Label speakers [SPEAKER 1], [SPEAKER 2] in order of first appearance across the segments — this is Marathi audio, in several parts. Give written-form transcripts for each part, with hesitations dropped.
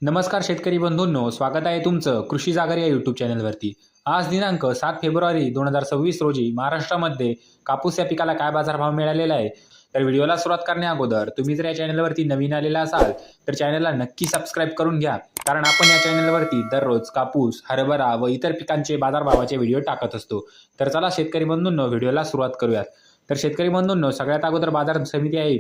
[SPEAKER 1] नमस्कार शेतकरी बंधूंनो, स्वागत आहे तुमचं कृषी जागर या यूट्यूब चॅनलवरती। आज दिनांक 7 फेब्रुवारी 2026 रोजी महाराष्ट्रामध्ये कापूस या पिकाला काय बाजारभाव मिळालेला आहे, तर व्हिडिओला सुरुवात करण्या अगोदर तुम्ही जर या चॅनलवरती नवीन आलेला असाल तर चॅनलला नक्की सबस्क्राईब करून घ्या, कारण आपण या चॅनलवरती दररोज कापूस, हरभरा व इतर पिकांचे बाजारभावाचे व्हिडिओ टाकत असतो। तर चला शेतकरी बंधूंनो, व्हिडिओला सुरुवात करूयात। तर शेतकरी बंधूंनो, सगळ्यात अगोदर बाजार समिती आहे।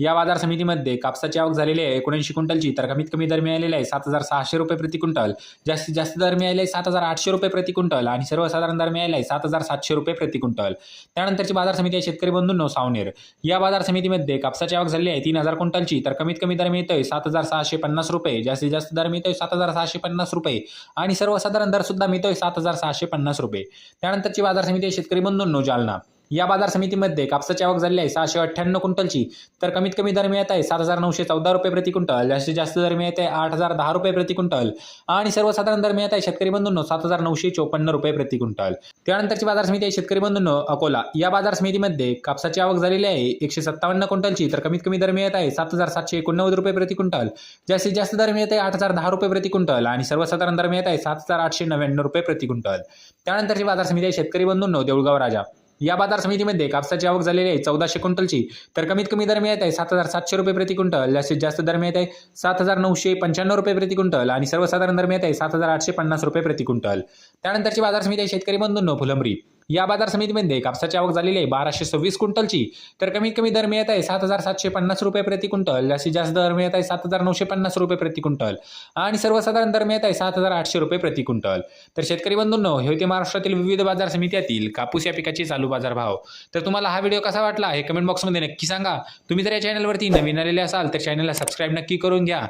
[SPEAKER 1] या बाजार समितीमध्ये कापसाची आवक झालेली आहे 79 क्विंटलची, तर कमीत कमी दर मिळालेला आहे 7,600 रुपये प्रति क्विंटल, जास्तीत जास्त दर मिळाले 7,800 रुपये प्रति क्विंटल आणि सर्वसाधारण दर मिळाला आहे 7,700 रुपये प्रति क्विंटल। त्यानंतरची बाजार समिती आहे शेतकरी बंधूंनो सावनेर। या बाजार समितीमध्ये कापसाची आवक झाली आहे 3,000 क्विंटलची, तर कमीत कमी दर मिळतोय 7,650 रुपये, जास्तीत जास्त दर मिळतोय 7,650 रुपये आणि सर्वसाधारण दर सुद्धा मिळतोय 7,650 रुपये। त्यानंतरची बाजार समिती आहे शेतकरी बंधूंनो जालना। या बाजार समितीमध्ये कापसाची आवक झाली आहे 698 क्विंटलची, तर कमीत कमी दर मिळत आहे 7,914 रुपये प्रति क्विंटल, जास्तीत जास्त दर मिळत आहे 8,010 रुपये प्रति क्विंटल आणि सर्वसाधारण दर मिळत आहे शेतकरी बंधूंनो 7,954 रुपये प्रति क्विंटल। त्यानंतरची बाजार समिती आहे शेतकरी बंधूंनो अकोला। या बाजार समितीमध्ये कापसाची आवक झालेली आहे 157 क्विंटलची, तर कमीत कमी दर मिळत आहे 7,789 रुपये प्रति क्विंटल, जास्तीत जास्त दर मिळत आहे 8,010 रुपये प्रति क्विंटल आणि सर्वसाधारण दर मिळत आहे 7,899 रुपये प्रति क्विंटल। त्यानंतरची बाजार समिती आहे शेतकरी बंधूंनो देऊळगाव राजा। या बाजार समितीमध्ये कापसाची आवक झालेली आहे 1400 क्विंटलची, तर कमीत कमी दर मिळत आहे 7,700 रुपये प्रति क्विंटल, जास्तीत जास्त दर मिळत आहे 7,995 रुपये प्रति क्विंटल आणि सर्वसाधारण दर मिळत आहे 7,850 रुपये प्रति क्विंटल। त्यानंतरची बाजार समिती आहे शेतकरी बंधूंनो फुलंब्री। या बाजार समितीमध्ये कापसाची आवक झालेली आहे 1226 क्विंटलची, तर कमीत कमी दर मिळत आहे 7,750 रुपये प्रति क्विंटल, जास्तीत जास्त दर मिळत आहे 7,950 रुपये प्रति क्विंटल आणि सर्वसाधारण दर मिळत आहे 7,800 रुपये प्रति क्विंटल। तर शेतकरी बंधूंनो, हे होते महाराष्ट्रातील विविध बाजार समित्यातील कापूस या पिकाचे चालू बाजारभाव। तर तुम्हाला हा व्हिडिओ कसा वाटला हे कमेंट बॉक्समध्ये नक्की सांगा। तुम्ही जर या चॅनलवरती नवीन आलेले असाल तर चॅनलला सबस्क्राईब नक्की करून घ्या।